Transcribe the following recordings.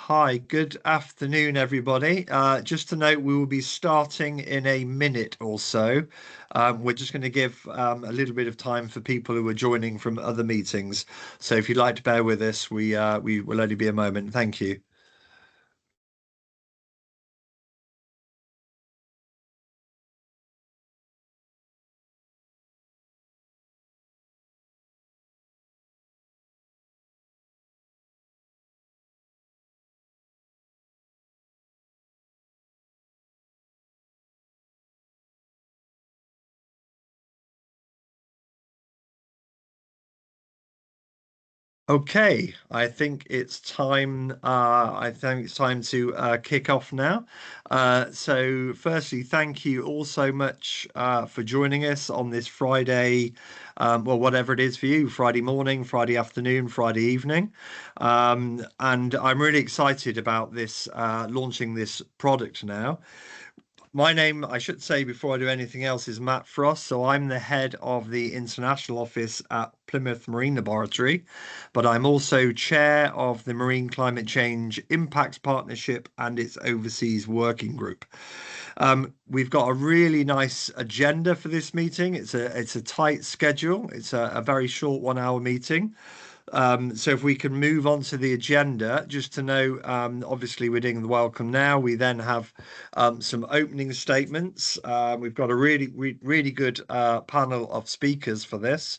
Hi, good afternoon, everybody. Just to note, we will be starting in a minute or so. We're just going to give a little bit of time for people who are joining from other meetings. So if you'd like to bear with us, we will only be a moment. Thank you. Okay, I think it's time. I think it's time to kick off now. So, firstly, thank you all so much for joining us on this Friday. Well, whatever it is for you, Friday morning, Friday afternoon, Friday evening. And I'm really excited about this launching this product now. My name, I should say before I do anything else, is Matt Frost. So I'm the head of the international office at Plymouth Marine Laboratory, but I'm also chair of the Marine Climate Change Impacts Partnership and its overseas working group. We've got a really nice agenda for this meeting. It's a tight schedule. It's a very short 1 hour meeting. So if we can move on to the agenda, just to know, obviously we're doing the welcome now. We then have some opening statements. We've got a really good panel of speakers for this,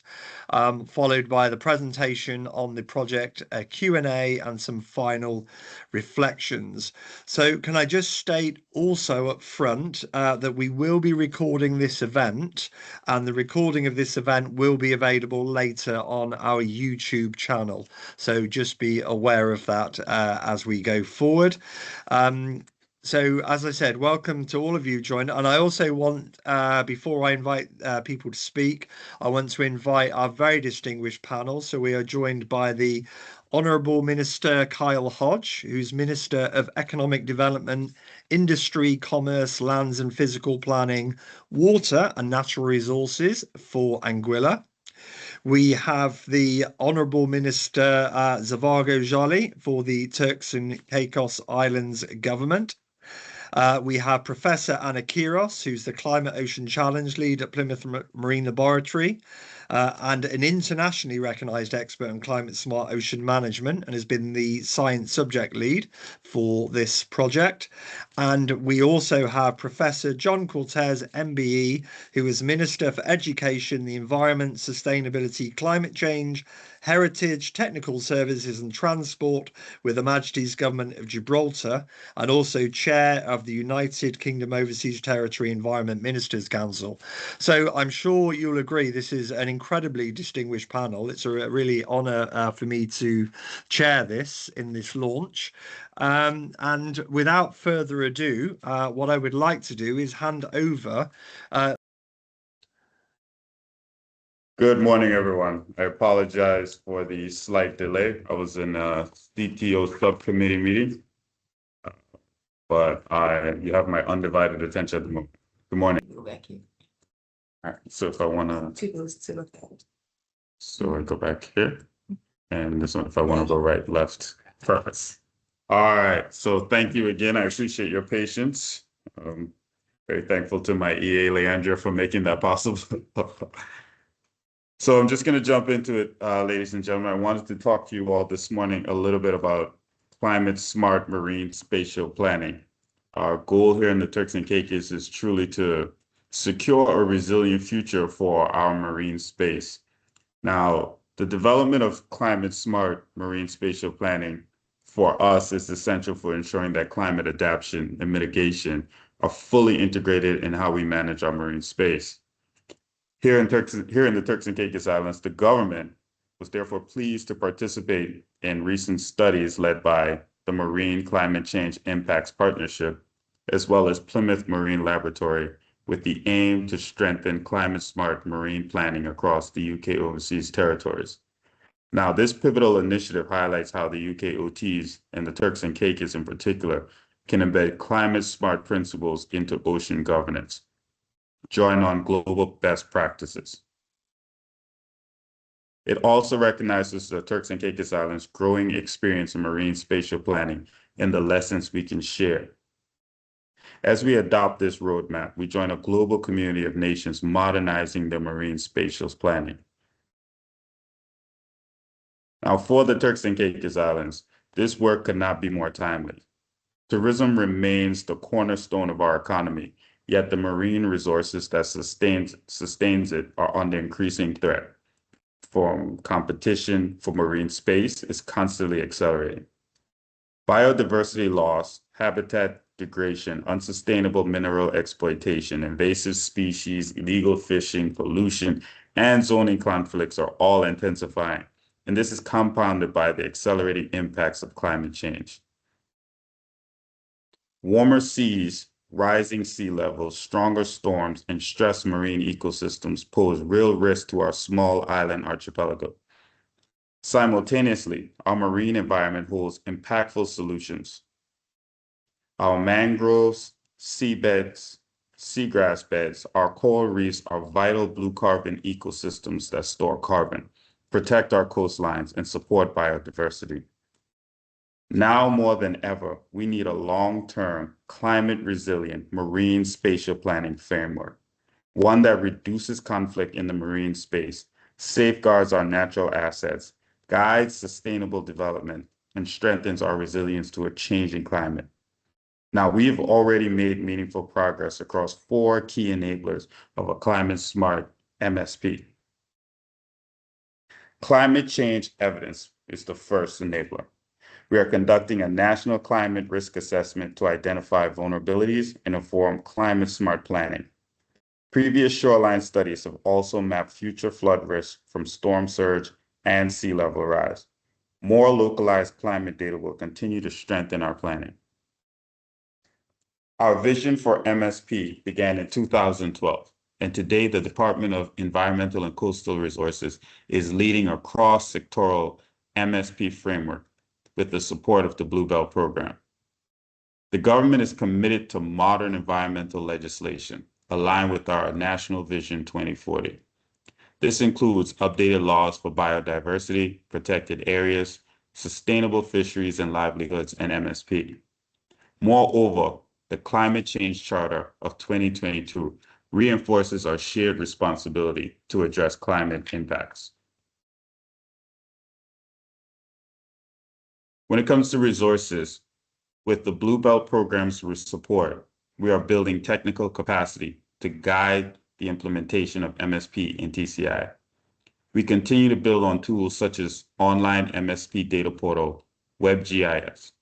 followed by the presentation on the project, a Q&A, and some final reflections. So can I just state also up front that we will be recording this event, and the recording of this event will be available later on our YouTube channel. So just be aware of that as we go forward. So as I said, welcome to all of you joined. And I also want, before I invite people to speak, I want to invite our very distinguished panel. So we are joined by the Honourable Minister Kyle Hodge, who's Minister of Economic Development, Industry, Commerce, Lands and Physical Planning, Water and Natural Resources for Anguilla. We have the Honourable Minister Zhavargo Jolly for the Turks and Caicos Islands Government. We have Professor Anna Queirós, who's the Climate Ocean Challenge Lead at Plymouth Marine Laboratory, and an internationally recognised expert on climate-smart ocean management, and has been the science subject lead for this project. And we also have Professor John Cortes, MBE, who is Minister for Education, the Environment, Sustainability, Climate Change, Heritage, Technical Services and Transport with Her Majesty's Government of Gibraltar, and also Chair of the United Kingdom Overseas Territory Environment Ministers Council. So I'm sure you'll agree this is an incredibly distinguished panel. It's a really honour for me to chair this in this launch. And without further ado, what I would like to do is hand over. Good morning, everyone. I apologize for the slight delay. I was in a CTO subcommittee meeting, but you have my undivided attention at the moment. Good morning. Go back here. All right, so if I want To so I go back here, and this one, if I want to go right, left, first. All right, so thank you again. I appreciate your patience. Very thankful to my EA, Leandra, for making that possible. So I'm just going to jump into it, ladies and gentlemen. I wanted to talk to you all this morning a little bit about climate-smart marine spatial planning. Our goal here in the Turks and Caicos is truly to secure a resilient future for our marine space. Now, the development of climate-smart marine spatial planning for us is essential for ensuring that climate adaptation and mitigation are fully integrated in how we manage our marine space. Here in the Turks and Caicos Islands, the government was therefore pleased to participate in recent studies led by the Marine Climate Change Impacts Partnership, as well as Plymouth Marine Laboratory, with the aim to strengthen climate-smart marine planning across the UK overseas territories. Now, this pivotal initiative highlights how the UKOTs, and the Turks and Caicos in particular, can embed climate-smart principles into ocean governance, drawing on global best practices. It also recognizes the Turks and Caicos Islands' growing experience in marine spatial planning and the lessons we can share. As we adopt this roadmap, we join a global community of nations modernizing their marine spatial planning. Now, for the Turks and Caicos Islands, this work could not be more timely. Tourism remains the cornerstone of our economy, yet the marine resources that sustains it are under increasing threat. From competition for marine space is constantly accelerating. Biodiversity loss, habitat degradation, unsustainable mineral exploitation, invasive species, illegal fishing, pollution, and zoning conflicts are all intensifying, and this is compounded by the accelerating impacts of climate change. Warmer seas, rising sea levels, stronger storms, and stressed marine ecosystems pose real risk to our small island archipelago. Simultaneously, our marine environment holds impactful solutions. Our mangroves, seabeds, seagrass beds, our coral reefs are vital blue carbon ecosystems that store carbon, protect our coastlines, and support biodiversity. Now more than ever, we need a long-term, climate-resilient marine spatial planning framework, one that reduces conflict in the marine space, safeguards our natural assets, guides sustainable development, and strengthens our resilience to a changing climate. Now, we've already made meaningful progress across 4 key enablers of a climate-smart MSP. Climate change evidence is the first enabler. We are conducting a national climate risk assessment to identify vulnerabilities and inform climate-smart planning. Previous shoreline studies have also mapped future flood risks from storm surge and sea level rise. More localized climate data will continue to strengthen our planning. Our vision for MSP began in 2012, and today the Department of Environmental and Coastal Resources is leading a cross-sectoral MSP framework with the support of the Blue Belt program. The government is committed to modern environmental legislation aligned with our National Vision 2040. This includes updated laws for biodiversity, protected areas, sustainable fisheries and livelihoods, and MSP. Moreover, the Climate Change Charter of 2022 reinforces our shared responsibility to address climate impacts. When it comes to resources, with the Blue Belt program's support, we are building technical capacity to guide the implementation of MSP in TCI. We continue to build on tools such as online MSP data portal, WebGIS,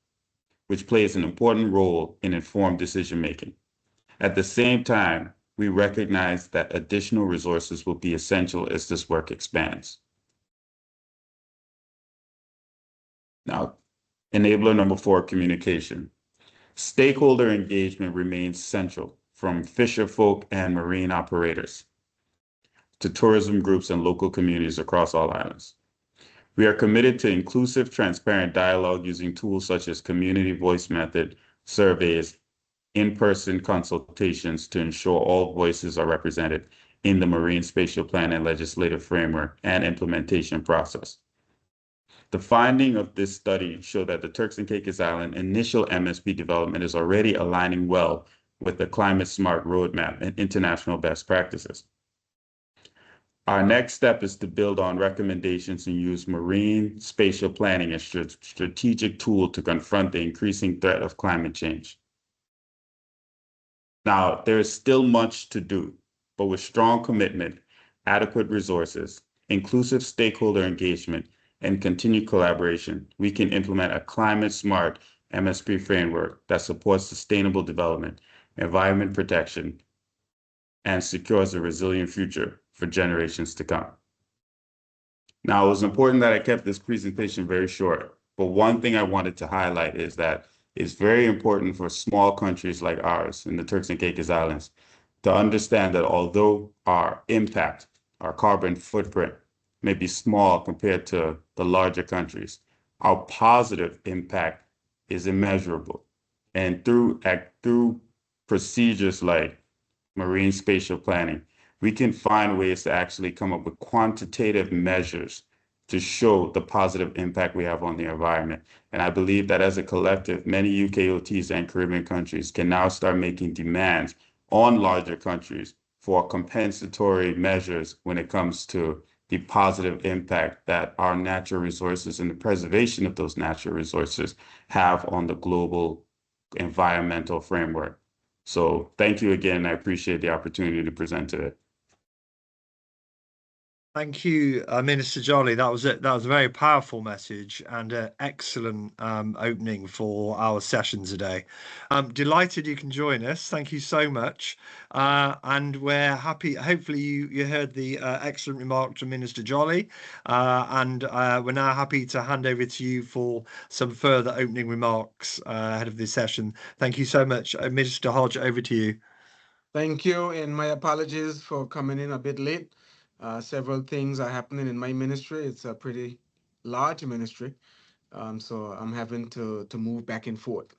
which plays an important role in informed decision-making. At the same time, we recognize that additional resources will be essential as this work expands. Now, enabler number 4, communication. Stakeholder engagement remains central, from fisherfolk and marine operators to tourism groups and local communities across all islands. We are committed to inclusive, transparent dialogue using tools such as community voice method, surveys, in-person consultations to ensure all voices are represented in the marine spatial plan and legislative framework and implementation process. The finding of this study show that the Turks and Caicos Island initial MSP development is already aligning well with the Climate-Smart roadmap and international best practices. Our next step is to build on recommendations and use marine spatial planning as a strategic tool to confront the increasing threat of climate change. Now, there is still much to do, but with strong commitment, adequate resources, inclusive stakeholder engagement, and continued collaboration, we can implement a climate-smart MSP framework that supports sustainable development, environment protection, and secures a resilient future for generations to come. Now, it was important that I kept this presentation very short, but one thing I wanted to highlight is that it's very important for small countries like ours in the Turks and Caicos Islands to understand that although our impact, our carbon footprint may be small compared to the larger countries, our positive impact is immeasurable. And through procedures like marine spatial planning, we can find ways to actually come up with quantitative measures to show the positive impact we have on the environment. And I believe that as a collective, many UKOTs and Caribbean countries can now start making demands on larger countries for compensatory measures when it comes to the positive impact that our natural resources and the preservation of those natural resources have on the global environmental framework. So thank you again. I appreciate the opportunity to present today. Thank you, Minister Jolly. That was it. That was a very powerful message and an excellent opening for our session today. I'm delighted you can join us. Thank you so much. And we're happy. Hopefully you heard the excellent remarks from Minister Jolly. And we're now happy to hand over to you for some further opening remarks ahead of this session. Thank you so much. Minister Hodge, over to you. Thank you, and my apologies for coming in a bit late. Several things are happening in my ministry. It's a pretty large ministry, so I'm having to move back and forth.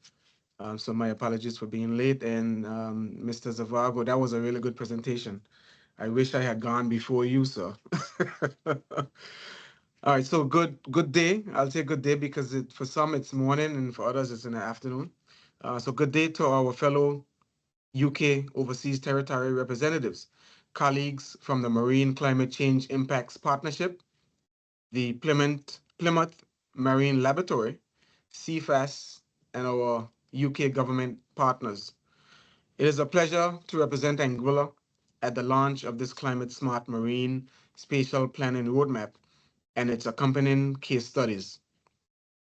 So my apologies for being late. And Mr. Zhavargo, that was a really good presentation. I wish I had gone before you, sir. All right, so good day. I'll say good day because for some it's morning and for others it's in the afternoon. So good day to our fellow UK Overseas Territory representatives, colleagues from the Marine Climate Change Impacts Partnership, the Plymouth Marine Laboratory, CFAS, and our UK government partners. It is a pleasure to represent Anguilla at the launch of this Climate-Smart Marine Spatial Planning Roadmap and its accompanying case studies.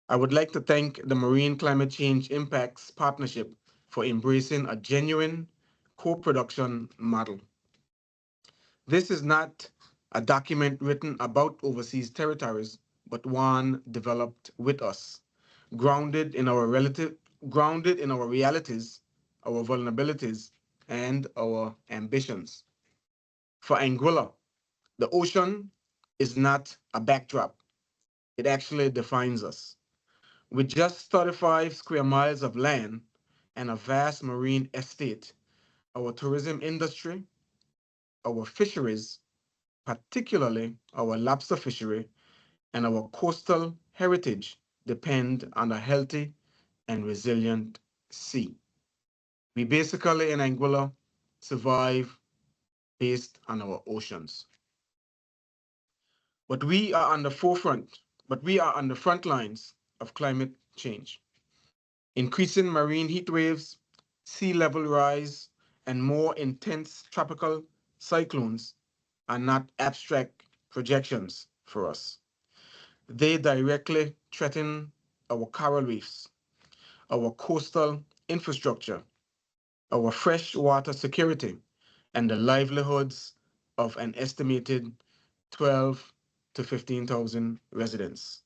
I would like to thank the Marine Climate Change Impacts Partnership for embracing a genuine co-production model. This is not a document written about overseas territories, but one developed with us, grounded in our realities, our vulnerabilities, and our ambitions. For Anguilla, the ocean is not a backdrop. It actually defines us. With just 35 square miles of land and a vast marine estate, our tourism industry, our fisheries, particularly our lobster fishery, and our coastal heritage depend on a healthy and resilient sea. We basically in Anguilla survive based on our oceans. But we are on the front lines of climate change. Increasing marine heat waves, sea level rise, and more intense tropical cyclones are not abstract projections for us. They directly threaten our coral reefs, our coastal infrastructure, our freshwater security, and the livelihoods of an estimated 12 to 15,000 residents.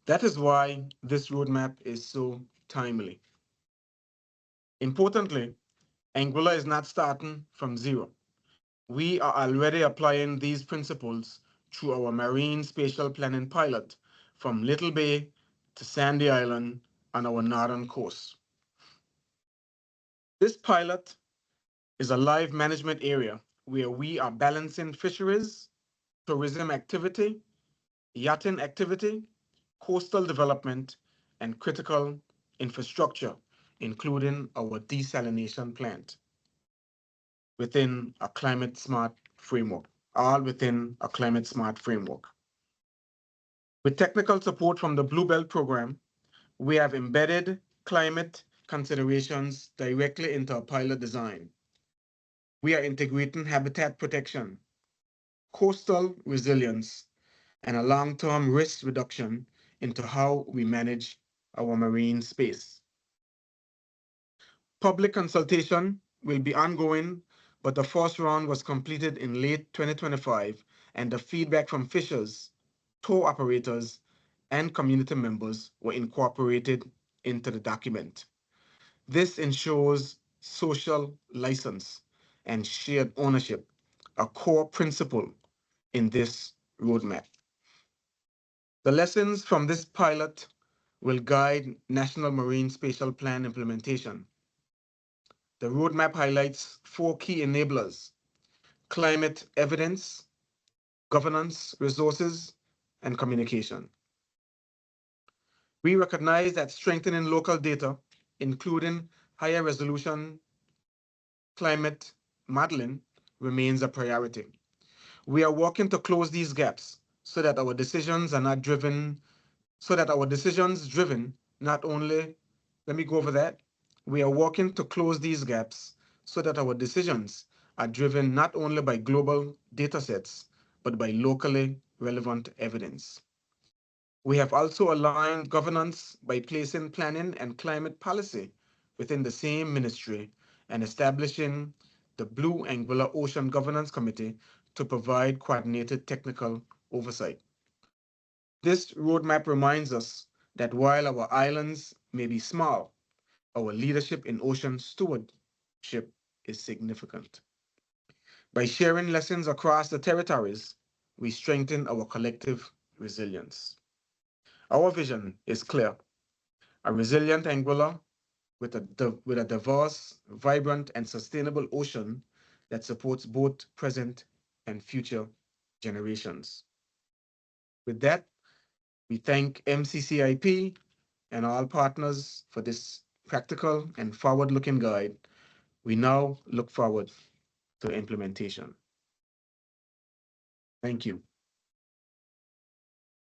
That is why this roadmap is so timely. Importantly, Anguilla is not starting from zero. We are already applying these principles through our marine spatial planning pilot from Little Bay to Sandy Island on our northern coast. This pilot is a live management area where we are balancing fisheries, tourism activity, yachting activity, coastal development, and critical infrastructure, including our desalination plant, within a climate-smart framework, all within a climate-smart framework. With technical support from the Blue Belt program, we have embedded climate considerations directly into our pilot design. We are integrating habitat protection, coastal resilience, and a long-term risk reduction into how we manage our marine space. Public consultation will be ongoing, but the first round was completed in late 2025, and the feedback from fishers, tour operators, and community members were incorporated into the document. This ensures social license and shared ownership, a core principle in this roadmap. The lessons from this pilot will guide National Marine Spatial Plan implementation. The roadmap highlights 4 key enablers: climate evidence, governance, resources, and communication. We recognize that strengthening local data, including higher resolution climate modeling, remains a priority. We are working to close these gaps so that our decisions are not driven, not only, let me go over that. We are working to close these gaps so that our decisions are driven not only by global data sets, but by locally relevant evidence. We have also aligned governance by placing planning and climate policy within the same ministry and establishing the Blue Anguilla Ocean Governance Committee to provide coordinated technical oversight. This roadmap reminds us that while our islands may be small, our leadership in ocean stewardship is significant. By sharing lessons across the territories, we strengthen our collective resilience. Our vision is clear: a resilient Anguilla with a diverse, vibrant, and sustainable ocean that supports both present and future generations. With that, we thank MCCIP and all partners for this practical and forward-looking guide. We now look forward to implementation. Thank you.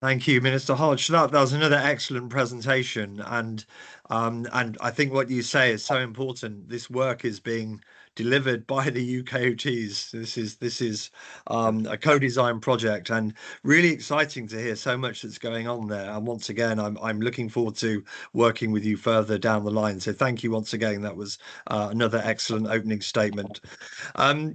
Thank you, Minister Hodge. That was another excellent presentation, and I think what you say is so important. This work is being delivered by the UKOTs. This is a co-design project, and really exciting to hear so much that's going on there. And once again, I'm looking forward to working with you further down the line. So thank you once again. That was another excellent opening statement. We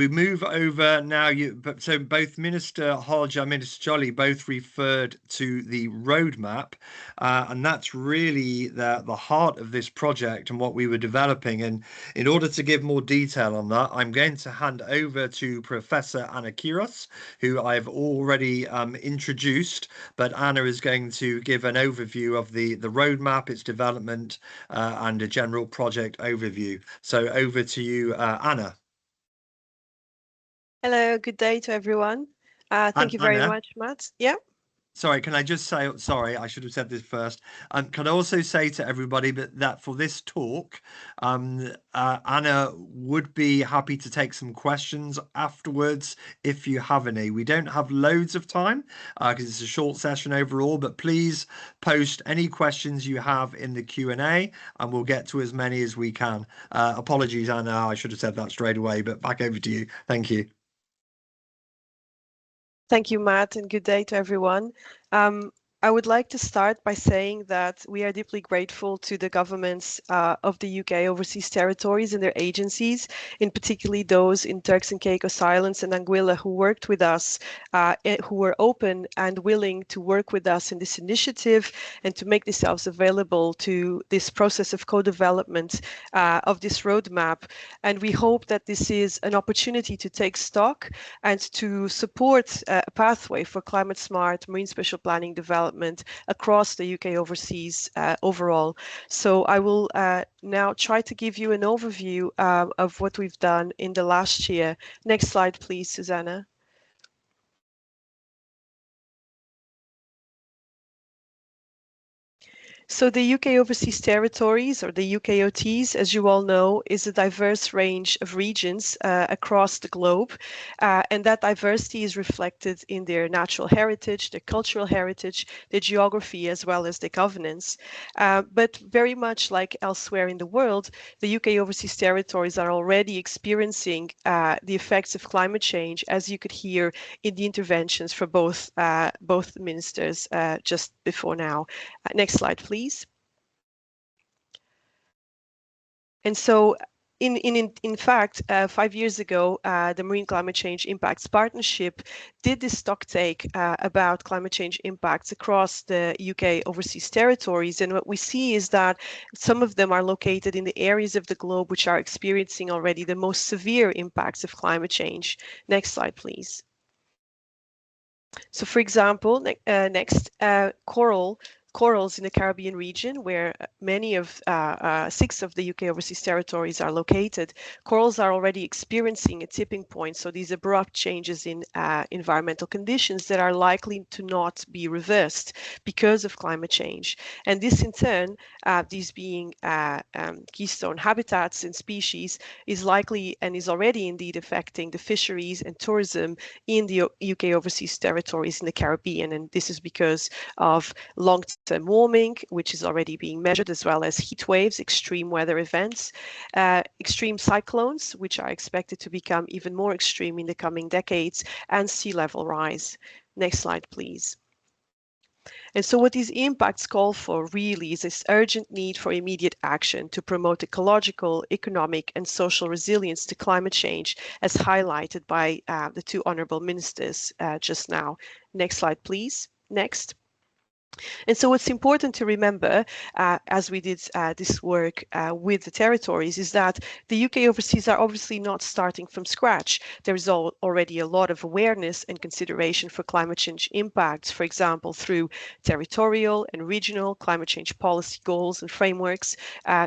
move over now. So both Minister Hodge and Minister Jolly both referred to the roadmap, and that's really the heart of this project and what we were developing. And in order to give more detail on that, I'm going to hand over to Professor Anna Queirós, who I've already introduced, but Anna is going to give an overview of the roadmap, its development, and a general project overview. So over to you, Anna. Hello, good day to everyone. Thank you very much, Matt. Yeah. Sorry, can I just say, sorry, I should have said this first. Can I also say to everybody that for this talk, Anna would be happy to take some questions afterwards if you have any. We don't have loads of time because it's a short session overall, but please post any questions you have in the Q&A and we'll get to as many as we can. Apologies, Anna, I should have said that straight away, but back over to you. Thank you. Thank you, Matt, and good day to everyone. I would like to start by saying that we are deeply grateful to the governments of the UK overseas territories and their agencies, in particularly those in Turks and Caicos Islands and Anguilla who worked with us, who were open and willing to work with us in this initiative and to make themselves available to this process of co-development of this roadmap. And we hope that this is an opportunity to take stock and to support a pathway for climate-smart marine spatial planning development across the UK overseas overall. So I will now try to give you an overview of what we've done in the last year. Next slide, please, Susanna. So the UK Overseas Territories, or the UKOTs, as you all know, is a diverse range of regions across the globe. And that diversity is reflected in their natural heritage, their cultural heritage, their geography, as well as their governance. But very much like elsewhere in the world, the UK Overseas Territories are already experiencing the effects of climate change, as you could hear in the interventions for both ministers just before now. Next slide, please. And so in fact, 5 years ago, the Marine Climate Change Impacts Partnership did this stock take about climate change impacts across the UK overseas territories. And what we see is that some of them are located in the areas of the globe which are experiencing already the most severe impacts of climate change. Next slide, please. So for example, next, coral corals in the Caribbean region, where many of 6 of the UK overseas territories are located, corals are already experiencing a tipping point. So these abrupt changes in environmental conditions that are likely to not be reversed because of climate change. And this in turn, these being keystone habitats and species, is likely and is already indeed affecting the fisheries and tourism in the UK overseas territories in the Caribbean. And this is because of long-term warming, which is already being measured, as well as heat waves, extreme weather events, extreme cyclones, which are expected to become even more extreme in the coming decades, and sea level rise. Next slide, please. And so what these impacts call for really is this urgent need for immediate action to promote ecological, economic, and social resilience to climate change, as highlighted by the 2 honourable ministers just now. Next slide, please. Next. And so what's important to remember as we did this work with the territories is that the UK overseas are obviously not starting from scratch. There is already a lot of awareness and consideration for climate change impacts, for example, through territorial and regional climate change policy goals and frameworks,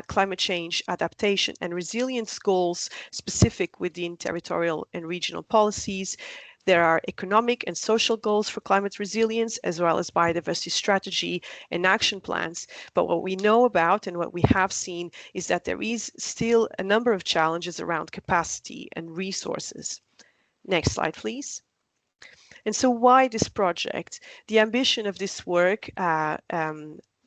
climate change adaptation and resilience goals specific within territorial and regional policies. There are economic and social goals for climate resilience, as well as biodiversity strategy and action plans. But what we know about and what we have seen is that there is still a number of challenges around capacity and resources. Next slide, please. And so why this project? The ambition of this work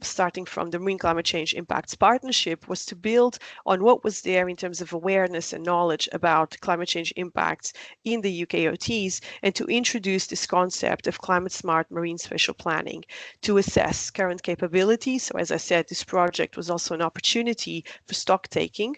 starting from the Marine Climate Change Impacts Partnership was to build on what was there in terms of awareness and knowledge about climate change impacts in the UKOTs, and to introduce this concept of climate-smart marine spatial planning to assess current capabilities. So as I said, this project was also an opportunity for stock taking,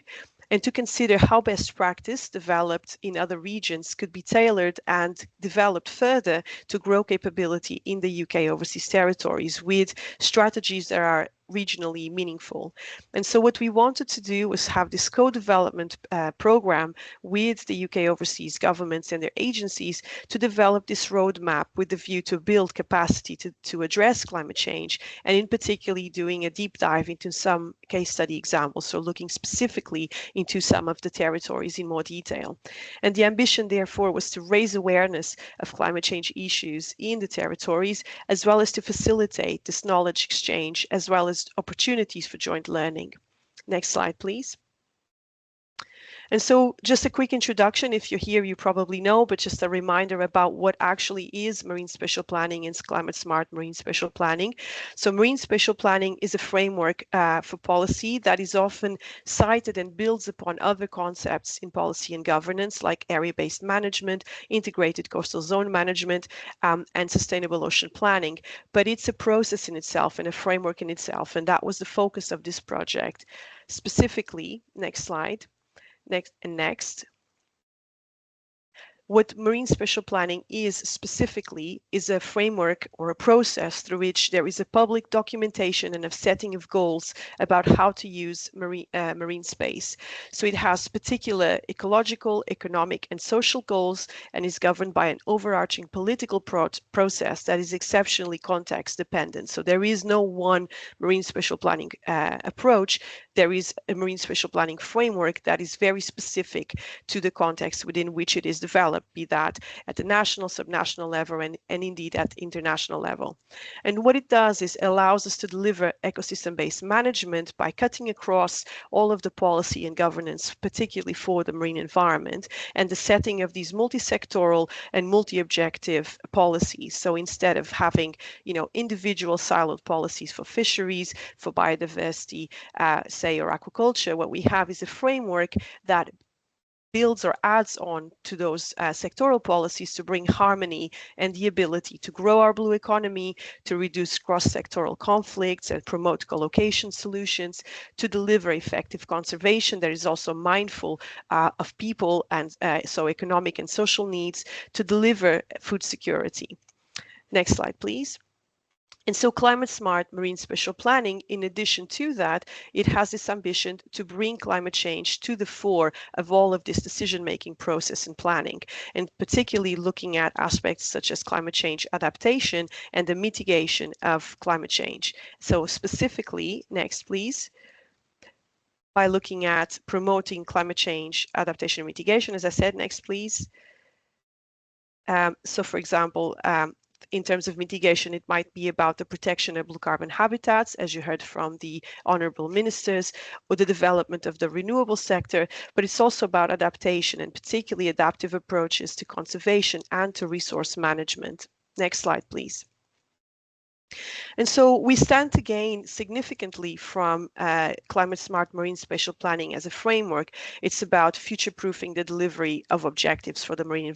and to consider how best practice developed in other regions could be tailored and developed further to grow capability in the UK overseas territories with strategies that are regionally meaningful. And so what we wanted to do was have this co-development program with the UK overseas governments and their agencies to develop this roadmap with the view to build capacity to address climate change, and in particularly doing a deep dive into some case study examples, so looking specifically into some of the territories in more detail. And the ambition therefore was to raise awareness of climate change issues in the territories, as well as to facilitate this knowledge exchange, as well as opportunities for joint learning. Next slide, please. And so just a quick introduction. If you're here, you probably know, but just a reminder about what actually is marine spatial planning and climate-smart marine spatial planning. So marine spatial planning is a framework for policy that is often cited and builds upon other concepts in policy and governance, like area-based management, integrated coastal zone management, and sustainable ocean planning. But it's a process in itself and a framework in itself, and that was the focus of this project. Specifically, next slide. Next. What marine spatial planning is specifically is a framework or a process through which there is a public documentation and a setting of goals about how to use marine space. So it has particular ecological, economic, and social goals, and is governed by an overarching political process that is exceptionally context dependent. So there is no one marine spatial planning approach. There is a marine spatial planning framework that is very specific to the context within which it is developed, be that at the national, subnational level, and indeed at international level. And what it does is allows us to deliver ecosystem-based management by cutting across all of the policy and governance, particularly for the marine environment, and the setting of these multi-sectoral and multi-objective policies. So instead of having, individual siloed policies for fisheries, for biodiversity, say, or aquaculture, what we have is a framework that builds or adds on to those sectoral policies to bring harmony and the ability to grow our blue economy, to reduce cross-sectoral conflicts and promote co-location solutions, to deliver effective conservation that is also mindful of people and so economic and social needs, to deliver food security. Next slide, please. And so Climate-Smart Marine Spatial Planning, in addition to that, it has this ambition to bring climate change to the fore of all of this decision-making process and planning, and particularly looking at aspects such as climate change adaptation and the mitigation of climate change. So specifically, next please, by looking at promoting climate change adaptation and mitigation, as I said, next please. So for example, in terms of mitigation, it might be about the protection of blue carbon habitats, as you heard from the honorable ministers, or the development of the renewable sector, but it's also about adaptation and particularly adaptive approaches to conservation and to resource management. Next slide, please. And so we stand to gain significantly from climate-smart marine spatial planning as a framework. It's about future-proofing the delivery of objectives for the marine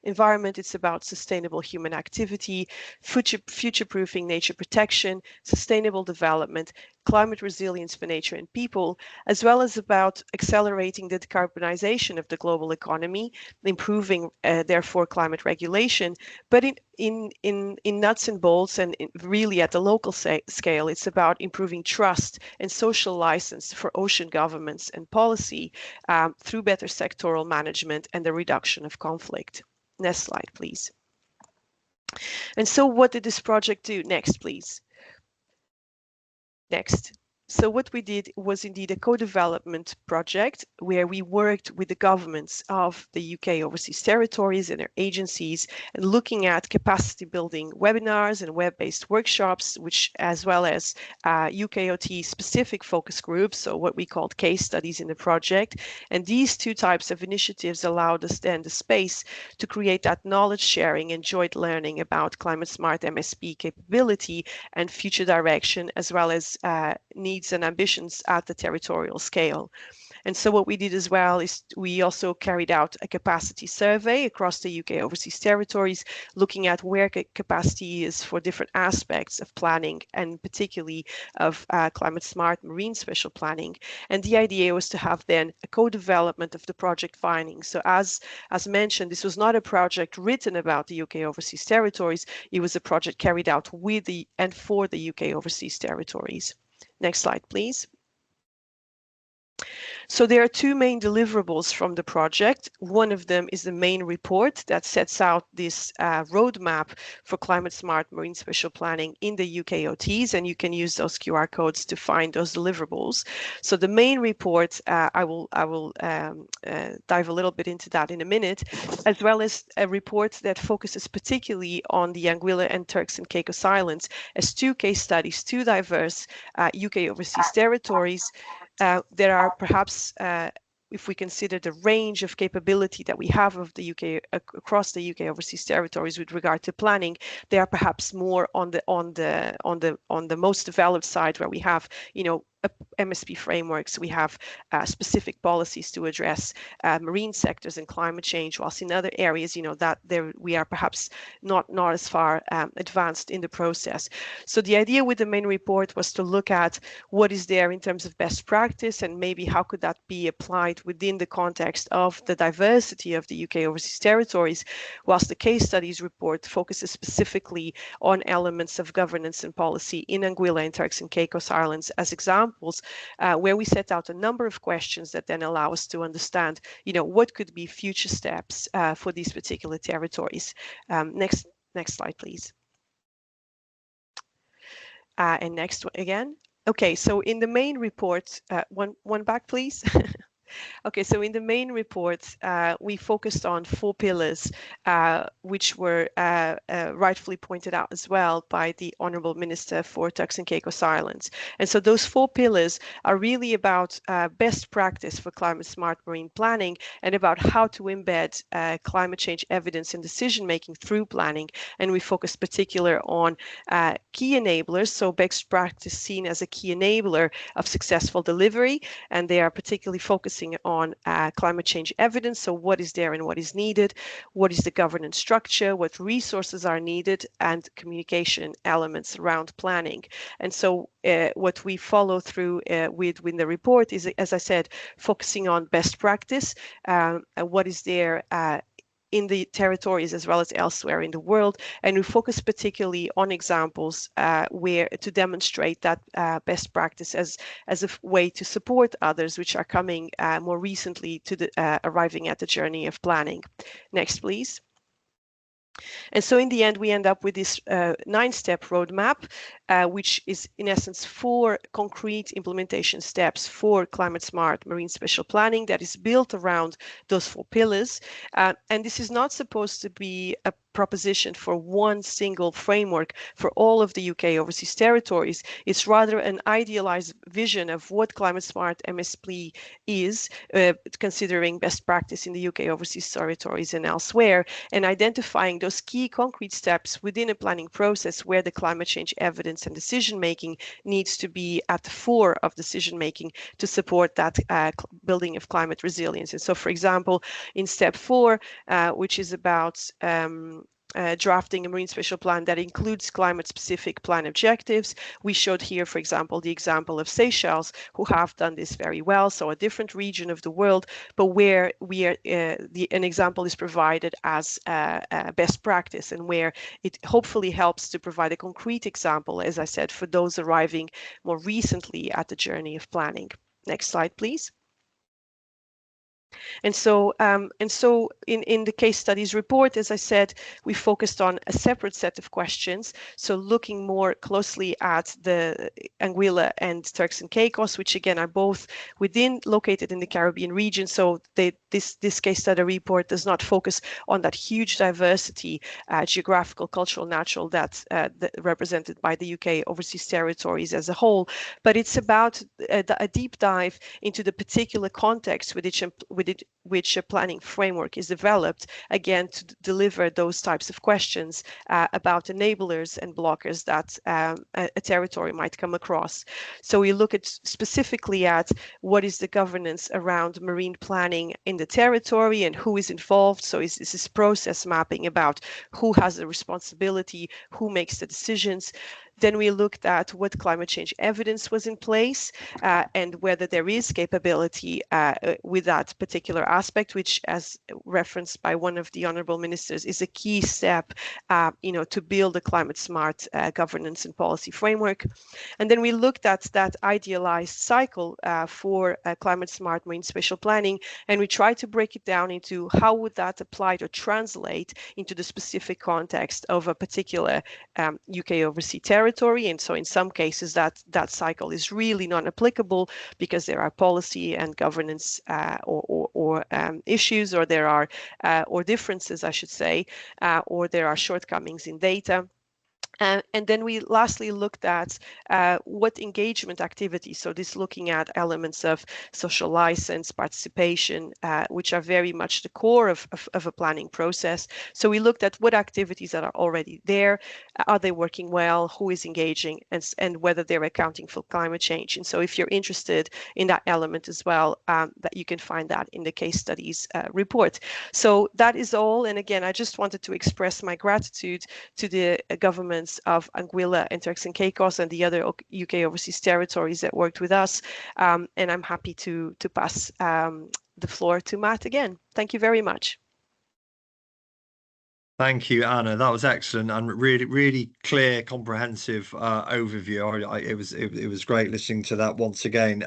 environment. It's about sustainable human activity, future-proofing nature protection, sustainable development, climate resilience for nature and people, as well as about accelerating the decarbonization of the global economy, improving, therefore, climate regulation. But in nuts and bolts and really at the local scale, it's about improving trust and social license for ocean governments and policy through better sectoral management and the reduction of conflict. Next slide, please. And so what did this project do? Next, please. Next. So what we did was indeed a co-development project where we worked with the governments of the UK overseas territories and their agencies and looking at capacity building webinars and web-based workshops, which as well as UKOT specific focus groups, so what we called case studies in the project. And these two types of initiatives allowed us then the space to create that knowledge sharing and joint learning about climate smart MSP capability and future direction, as well as needs and ambitions at the territorial scale. And so what we did as well is we also carried out a capacity survey across the UK overseas territories, looking at where capacity is for different aspects of planning and particularly of climate smart marine spatial planning. And the idea was to have then a co-development of the project findings. So as mentioned, this was not a project written about the UK overseas territories. It was a project carried out with and for the UK overseas territories. Next slide, please. So there are two main deliverables from the project. One of them is the main report that sets out this roadmap for climate-smart marine spatial planning in the UKOTs, and you can use those QR codes to find those deliverables. So the main report, I will dive a little bit into that in a minute, as well as a report that focuses particularly on the Anguilla and Turks and Caicos Islands as two case studies, two diverse UK overseas territories that are perhaps, if we consider the range of capability that we have of the UK across the UK overseas territories with regard to planning, they are perhaps more on the most developed side, where we have, you know, MSP frameworks, we have specific policies to address marine sectors and climate change, whilst in other areas, you know, that we are perhaps not as far advanced in the process. So the idea with the main report was to look at what is there in terms of best practice and maybe how could that be applied within the context of the diversity of the UK overseas territories, whilst the case studies report focuses specifically on elements of governance and policy in Anguilla and Turks and Caicos Islands as examples, where we set out a number of questions that then allow us to understand, you know, what could be future steps for these particular territories. Next slide, please. And next one again. Okay, so in the main report, one back, please. Okay, so in the main report, we focused on 4 pillars, which were rightfully pointed out as well by the Honourable Minister for Turks and Caicos Islands. And so those 4 pillars are really about best practice for climate-smart marine planning and about how to embed climate change evidence in decision-making through planning. And we focused particular on key enablers, so best practice seen as a key enabler of successful delivery, and they are particularly focusing on climate change evidence. So what is there and what is needed? What is the governance structure? What resources are needed? And communication elements around planning. And so what we follow through within the report is, as I said, focusing on best practice. What is there in the territories as well as elsewhere in the world. And we focus particularly on examples where to demonstrate that best practice as a way to support others which are coming more recently to the arriving at the journey of planning. Next, please. And so in the end, we end up with this 9-step roadmap, which is in essence 4 concrete implementation steps for climate-smart marine spatial planning that is built around those 4 pillars. And this is not supposed to be a proposition for one single framework for all of the UK overseas territories. It's rather an idealized vision of what climate-smart MSP is, considering best practice in the UK overseas territories and elsewhere, and identifying those key concrete steps within a planning process where the climate change evidence and decision making needs to be at the fore of decision making to support that building of climate resilience. And so, for example, in step 4, which is about drafting a marine spatial plan that includes climate-specific plan objectives. We showed here, for example, the example of Seychelles, who have done this very well, so a different region of the world, but where we are, an example is provided as best practice, and where it hopefully helps to provide a concrete example, as I said, for those arriving more recently at the journey of planning. Next slide, please. And so in the case studies report, as I said, we focused on a separate set of questions. So looking more closely at the Anguilla and Turks and Caicos, which again are both located in the Caribbean region. So this case study report does not focus on that huge diversity, geographical, cultural, natural, that represented by the UK overseas territories as a whole, but it's about a deep dive into the particular context with which a planning framework is developed, again, to deliver those types of questions about enablers and blockers that a territory might come across. So we look at specifically at what is the governance around marine planning in the territory and who is involved. So is this process mapping about who has the responsibility, who makes the decisions. Then we looked at what climate change evidence was in place and whether there is capability with that particular aspect, which, as referenced by one of the honourable ministers, is a key step, to build a climate-smart governance and policy framework. And then we looked at that idealized cycle for climate-smart marine spatial planning, and we tried to break it down into how would that apply or translate into the specific context of a particular UK overseas territory. And so in some cases that cycle is really non-applicable because there are policy and governance or issues, or there are or differences, I should say, or there are shortcomings in data. And then we lastly looked at what engagement activities, so this looking at elements of social license, participation, which are very much the core of a planning process. So we looked at what activities that are already there, are they working well, who is engaging, and whether they're accounting for climate change. And so if you're interested in that element as well, that you can find that in the case studies report. So that is all. And again, I just wanted to express my gratitude to the governments of Anguilla and Turks and Caicos and the other UK overseas territories that worked with us. And I'm happy to pass the floor to Matt again. Thank you very much. Thank you, Anna. That was excellent and really, really clear, comprehensive overview. It was great listening to that once again.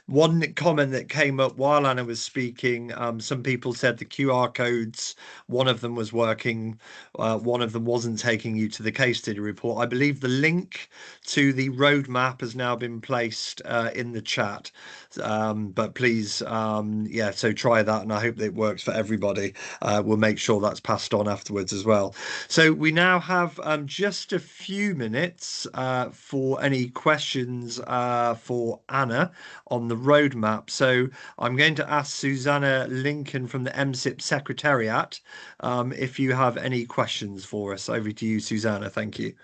One comment that came up while Anna was speaking, some people said the QR codes, one of them was working, one of them wasn't taking you to the case study report. I believe the link to the roadmap has now been placed in the chat. But please, so try that, and I hope that it works for everybody. We'll make sure that's passed on afterwards as well. So we now have just a few minutes for any questions for Anna on the roadmap. So I'm going to ask Susanna Lincoln from the MCCIP Secretariat if you have any questions for us. Over to you, Susanna. Thank you.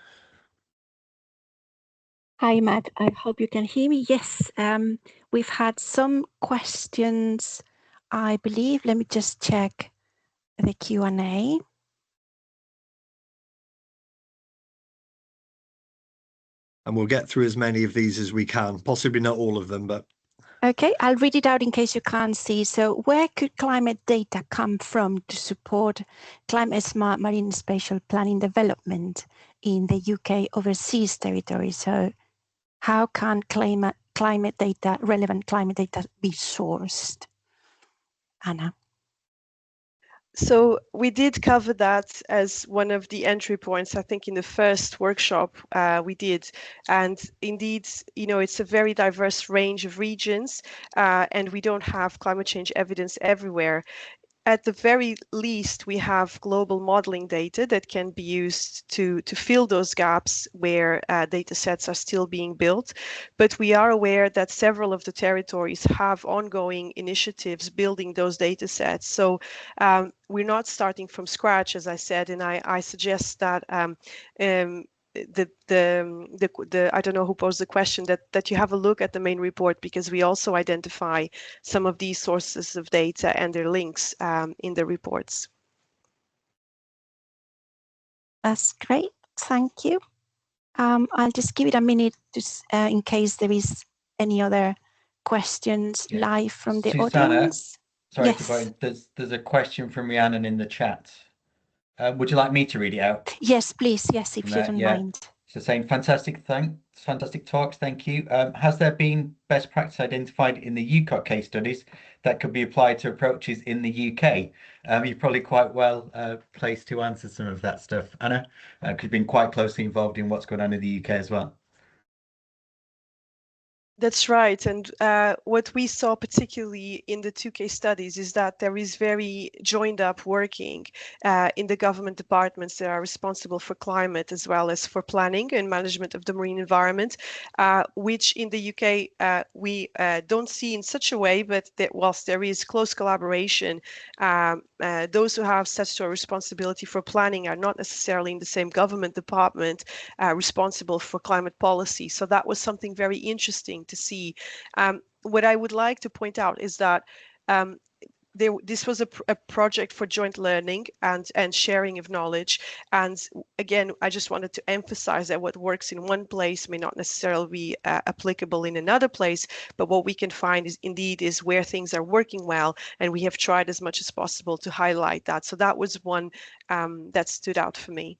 Hi, Matt. I hope you can hear me. Yes, we've had some questions, I believe. Let me just check the Q&A. And we'll get through as many of these as we can, possibly not all of them, but... Okay, I'll read it out in case you can't see. So where could climate data come from to support climate-smart marine spatial planning development in the UK overseas territory? So how can climate data, relevant climate data, be sourced? Anna. So we did cover that as one of the entry points, I think, in the first workshop we did. And indeed, you know, it's a very diverse range of regions, and we don't have climate change evidence everywhere. At the very least, we have global modeling data that can be used to fill those gaps where data sets are still being built. But we are aware that several of the territories have ongoing initiatives building those data sets. So we're not starting from scratch, as I said, and I suggest that I don't know who posed the question, that you have a look at the main report, because we also identify some of these sources of data and their links in the reports. That's great, thank you. I'll just give it a minute to, in case there is any other questions live from the Susanna, audience. Sorry Yes. to bother, there's a question from Rhiannon in the chat. Would you like me to read it out? Yes, please. Yes, if you don't mind. So saying fantastic talks, thank you. Has there been best practice identified in the UKOT case studies that could be applied to approaches in the UK? You're probably quite well placed to answer some of that stuff, Anna, because you've been quite closely involved in what's going on in the UK as well. That's right. And what we saw particularly in the 2 case studies is that there is very joined up working in the government departments that are responsible for climate as well as for planning and management of the marine environment, which in the UK we don't see in such a way, but that whilst there is close collaboration, those who have statutory responsibility for planning are not necessarily in the same government department responsible for climate policy. So that was something very interesting to see. What I would like to point out is that this was a project for joint learning and sharing of knowledge. And again, I just wanted to emphasize that what works in one place may not necessarily be applicable in another place, but what we can find is where things are working well, and we have tried as much as possible to highlight that. So that was one that stood out for me.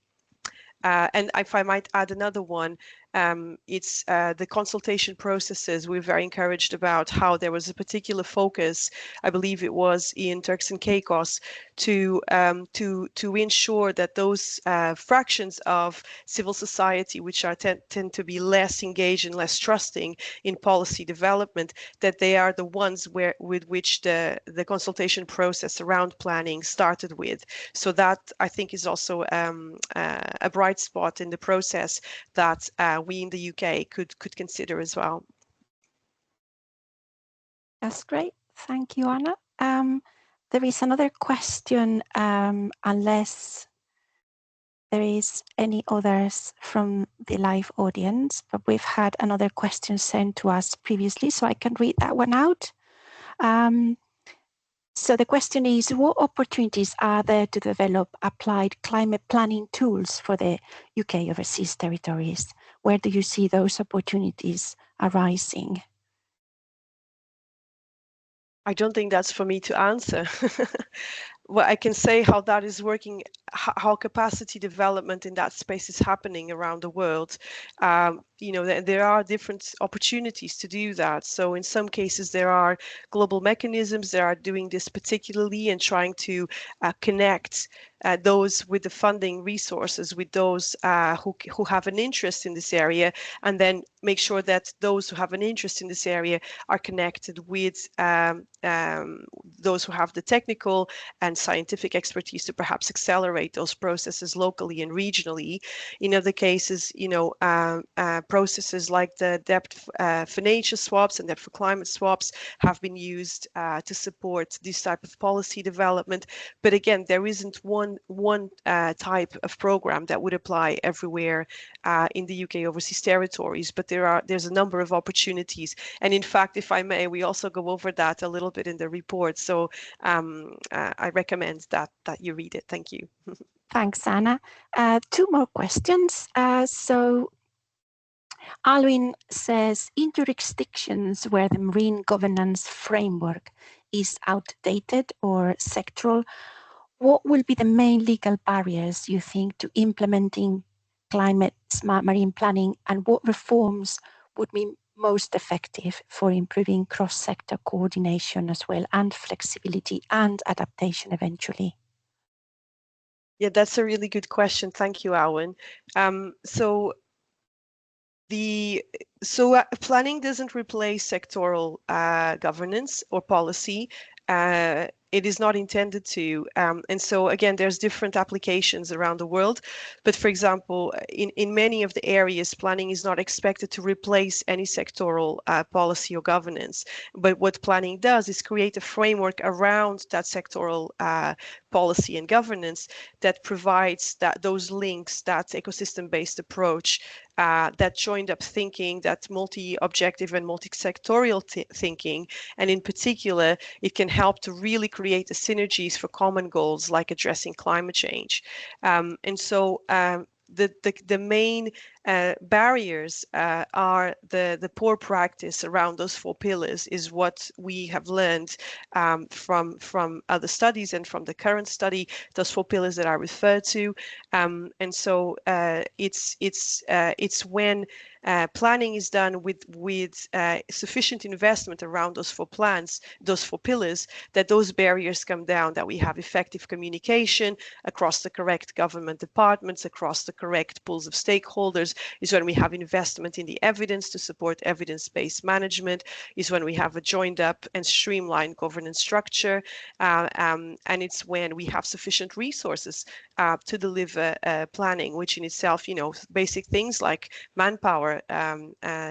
And if I might add another one, it's the consultation processes. We're very encouraged about how there was a particular focus, I believe it was in Turks and Caicos, to ensure that those fractions of civil society which are tend to be less engaged and less trusting in policy development, that they are the ones with which the consultation process around planning started with. So that, I think, is also a bright spot in the process that we in the UK could consider as well. That's great. Thank you, Anna. There is another question, unless there is any others from the live audience, but we've had another question sent to us previously, so I can read that one out. So the question is, what opportunities are there to develop applied climate planning tools for the UK overseas territories? Where do you see those opportunities arising? I don't think that's for me to answer. Well, I can say how that is working, how capacity development in that space is happening around the world. You know, there are different opportunities to do that. So in some cases, there are global mechanisms that are doing this particularly and trying to connect those with the funding resources with those who have an interest in this area, and then make sure that those who have an interest in this area are connected with those who have the technical and scientific expertise to perhaps accelerate those processes locally and regionally. In other cases, you know, processes like the depth for nature swaps and depth for climate swaps have been used to support this type of policy development. But again, there isn't one type of program that would apply everywhere in the UK overseas territories, but there's a number of opportunities. And in fact, if I may, we also go over that a little bit in the report. So I recommend that you read it. Thank you. Thanks, Anna. 2 more questions. So Alwyn says, in jurisdictions where the marine governance framework is outdated or sectoral, what will be the main legal barriers, you think, to implementing climate-smart marine planning, and what reforms would be most effective for improving cross-sector coordination as well, and flexibility and adaptation eventually? Yeah, that's a really good question. Thank you, Alwyn. Planning doesn't replace sectoral governance or policy. It is not intended to. And so again, there's different applications around the world. But for example, in many of the areas, planning is not expected to replace any sectoral policy or governance. But what planning does is create a framework around that sectoral policy and governance that provides those links, that ecosystem-based approach, that joined up thinking, that multi-objective and multi-sectorial thinking. And in particular, it can help to really create the synergies for common goals like addressing climate change. The main barriers are the poor practice around those 4 pillars is what we have learned from other studies and from the current study, those 4 pillars that I referred to. It's when planning is done with sufficient investment around those 4 pillars, that those barriers come down, that we have effective communication across the correct government departments, across the correct pools of stakeholders, is when we have investment in the evidence to support evidence-based management, is when we have a joined up and streamlined governance structure, and it's when we have sufficient resources to deliver planning, which in itself, basic things like manpower,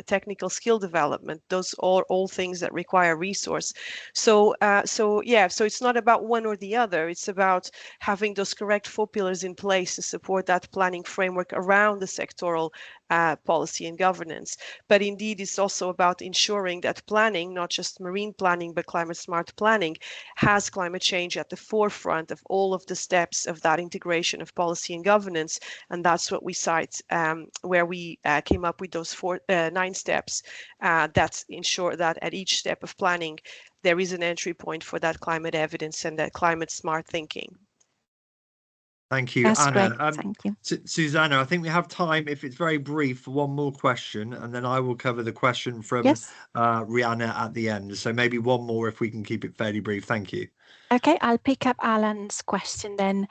technical skill development, those are all things that require resource. So it's not about one or the other. It's about having those correct 4 pillars in place to support that planning framework around the sectoral policy and governance. But indeed, it's also about ensuring that planning, not just marine planning, but climate smart planning, has climate change at the forefront of all of the steps of that integration of policy and governance. And that's what we cite, where we came up with those 9 steps that ensure that at each step of planning, there is an entry point for that climate evidence and that climate smart thinking. Thank you, That's Anna. great. Thank you. Susanna, I think we have time, if it's very brief, for one more question, and then I will cover the question from Rihanna at the end. So maybe one more if we can keep it fairly brief. Thank you. Okay, I'll pick up Alan's question then.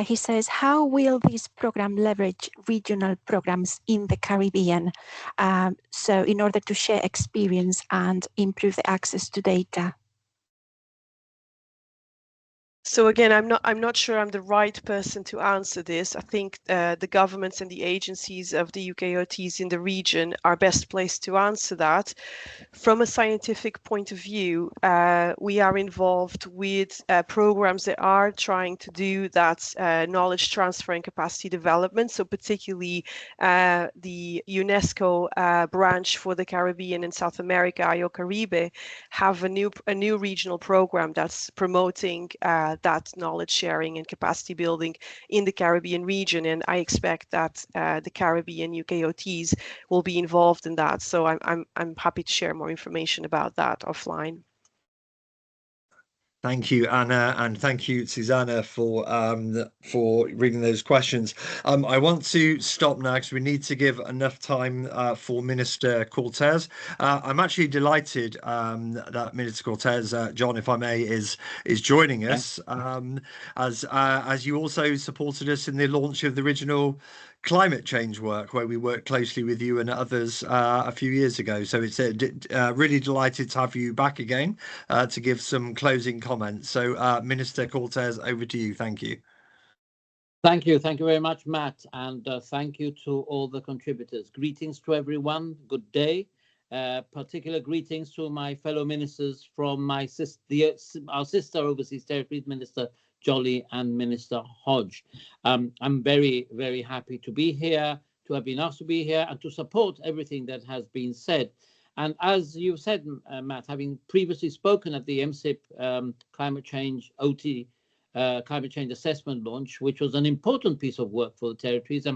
He says, how will this program leverage regional programs in the Caribbean? So in order to share experience and improve the access to data? So again, I'm not sure I'm the right person to answer this. I think the governments and the agencies of the UKOTs in the region are best placed to answer that. From a scientific point of view, we are involved with programs that are trying to do that knowledge transfer and capacity development. So particularly the UNESCO branch for the Caribbean and South America, IOCaribe, have a new regional program that's promoting that knowledge sharing and capacity building in the Caribbean region. And I expect that the Caribbean UKOTs will be involved in that. So I'm happy to share more information about that offline. Thank you, Anna, and thank you, Susanna, for reading those questions. I want to stop now because we need to give enough time for Minister Cortes. I'm actually delighted that Minister Cortes, John, if I may, is joining us, as you also supported us in the launch of the original climate change work, where we worked closely with you and others a few years ago. So it's really delighted to have you back again to give some closing comments. So Minister Cortes, over to you. Thank you. Thank you very much, Matt, and thank you to all the contributors. Greetings to everyone. Good day. Particular greetings to my fellow ministers from our sister Overseas Territories Minister Jolly and Minister Hodge. I'm very, very happy to be here, to have been asked to be here, and to support everything that has been said. And as you said, Matt, having previously spoken at the MCCIP Climate Change Climate Change Assessment launch, which was an important piece of work for the territories,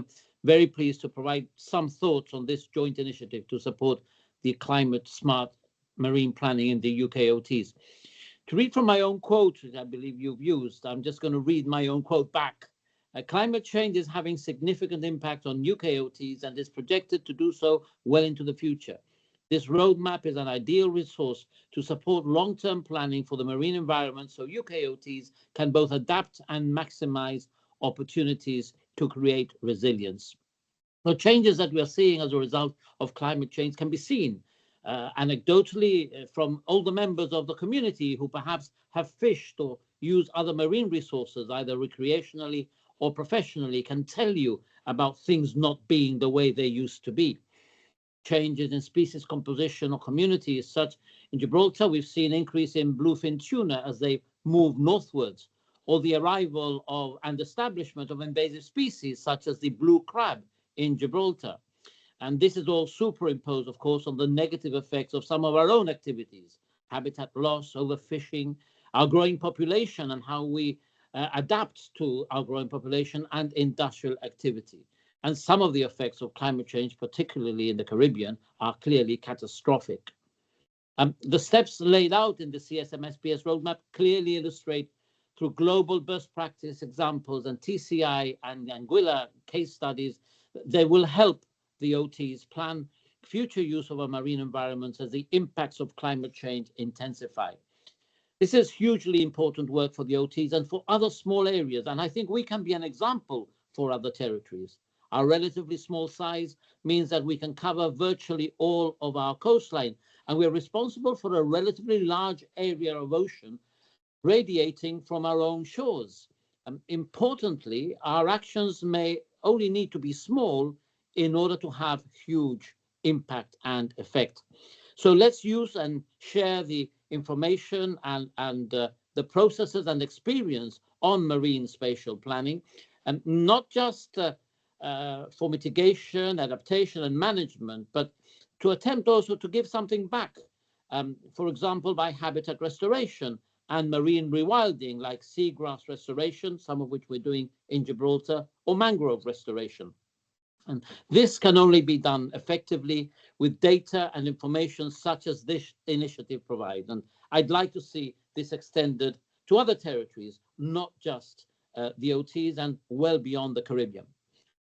very pleased to provide some thoughts on this joint initiative to support the climate-smart marine planning in the UKOTs. To read from my own quote, which I believe you've used, I'm just going to read my own quote back. Climate change is having significant impact on UKOTs and is projected to do so well into the future. This roadmap is an ideal resource to support long-term planning for the marine environment so UKOTs can both adapt and maximize opportunities to create resilience. The changes that we are seeing as a result of climate change can be seen anecdotally from older members of the community who perhaps have fished or used other marine resources, either recreationally or professionally, can tell you about things not being the way they used to be. Changes in species composition or communities, such in Gibraltar, we've seen an increase in bluefin tuna as they move northwards, or the arrival of and establishment of invasive species such as the blue crab in Gibraltar. And this is all superimposed, of course, on the negative effects of some of our own activities, habitat loss, overfishing, our growing population and how we adapt to our growing population, and industrial activity. And some of the effects of climate change, particularly in the Caribbean, are clearly catastrophic. The steps laid out in the CSM-SPS roadmap clearly illustrate through global best practice examples and TCI and Anguilla case studies, they will help the OTs plan future use of our marine environments as the impacts of climate change intensify. This is hugely important work for the OTs and for other small areas, and I think we can be an example for other territories. Our relatively small size means that we can cover virtually all of our coastline, and we're responsible for a relatively large area of ocean radiating from our own shores. Importantly, our actions may only need to be small in order to have huge impact and effect. So let's use and share the information and the processes and experience on marine spatial planning, and not just for mitigation, adaptation and management, but to attempt also to give something back, for example, by habitat restoration and marine rewilding, like seagrass restoration, some of which we're doing in Gibraltar, or mangrove restoration. And this can only be done effectively with data and information such as this initiative provides. And I'd like to see this extended to other territories, not just the OTs, and well beyond the Caribbean.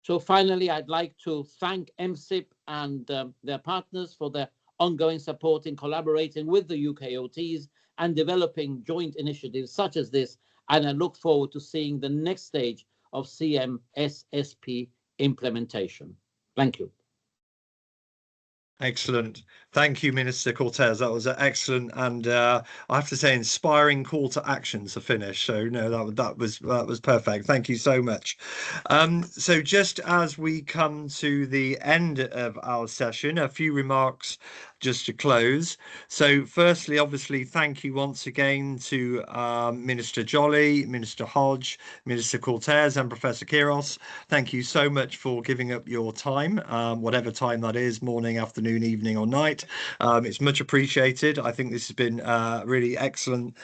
So finally, I'd like to thank MCCIP and their partners for their ongoing support in collaborating with the UKOTs and developing joint initiatives such as this. And I look forward to seeing the next stage of CMSSP implementation. Thank you. Excellent. Thank you, Minister Cortes. That was an excellent and I have to say inspiring call to action to finish. So no, that was perfect. Thank you so much. So just as we come to the end of our session, a few remarks just to close. So firstly, obviously, thank you once again to Minister Jolly, Minister Hodge, Minister Cortes and Professor Queirós. Thank you so much for giving up your time, whatever time that is, morning, afternoon, evening or night. It's much appreciated. I think this has been a really excellent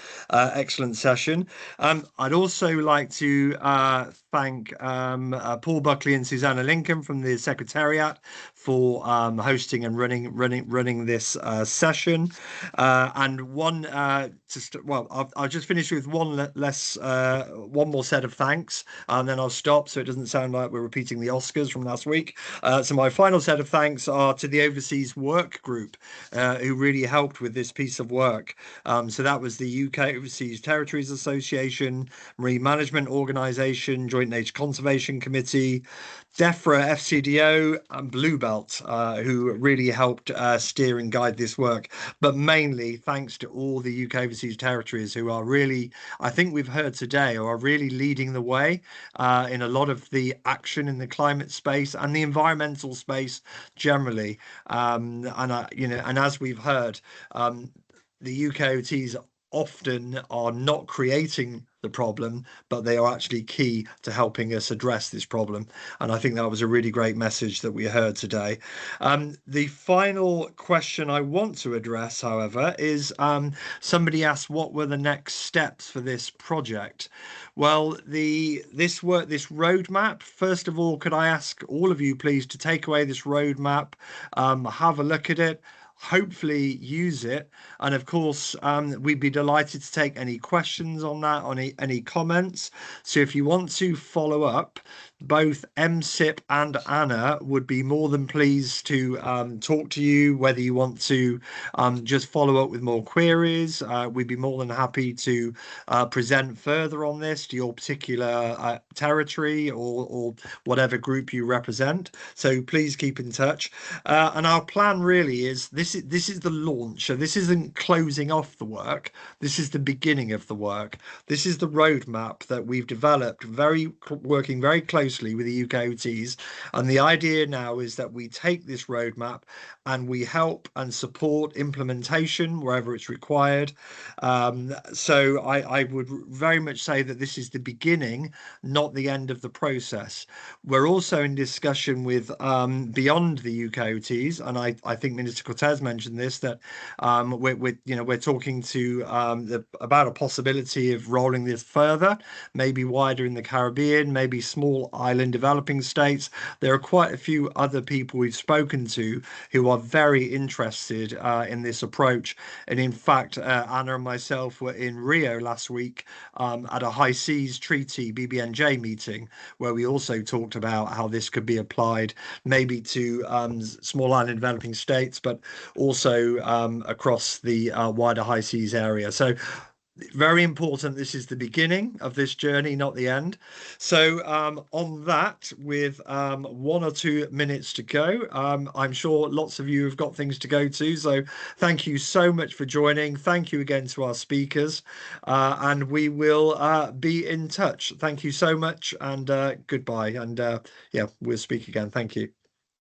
session. I'd also like to thank Paul Buckley and Susanna Lincoln from the Secretariat for hosting and running this session. And one I'll just finish with one more set of thanks, and then I'll stop so it doesn't sound like we're repeating the Oscars from last week. So my final set of thanks are to the Overseas Work Group, who really helped with this piece of work. So that was the UK Overseas Territories Association, Marine Management Organisation, Joint Nature Conservation Committee, DEFRA, FCDO and Bluebelt, who really helped steer and guide this work. But mainly thanks to all the UK Overseas Territories who are really, I think we've heard today, are really leading the way in a lot of the action in the climate space and the environmental space generally. And as we've heard, the UKOTs often are not creating the problem, but they are actually key to helping us address this problem. And I think that was a really great message that we heard today. The final question I want to address, however, is somebody asked what were the next steps for this project. Well, this roadmap, first of all, could I ask all of you please to take away this roadmap, have a look at it, hopefully use it, and of course we'd be delighted to take any questions on that, on any comments. So if you want to follow up, both MCCIP and Anna would be more than pleased to talk to you, whether you want to just follow up with more queries. We'd be more than happy to present further on this to your particular territory or whatever group you represent. So please keep in touch. And our plan really is this is the launch. So this isn't closing off the work. This is the beginning of the work. This is the roadmap that we've developed, working very closely with the UKOTs. And the idea now is that we take this roadmap and we help and support implementation wherever it's required. So I would very much say that this is the beginning, not the end of the process. We're also in discussion with beyond the UKOTs, and I think Minister Cortes mentioned this, that we're talking to about a possibility of rolling this further, maybe wider in the Caribbean, maybe small island developing states. There are quite a few other people we've spoken to who are very interested in this approach. And in fact, Anna and myself were in Rio last week at a high seas treaty BBNJ meeting, where we also talked about how this could be applied maybe to small island developing states, but also across the wider high seas area. So very important. This is the beginning of this journey, not the end. So on that, with 1 or 2 minutes to go, I'm sure lots of you have got things to go to. So thank you so much for joining. Thank you again to our speakers, and we will be in touch. Thank you so much, and goodbye. And yeah, we'll speak again. Thank you.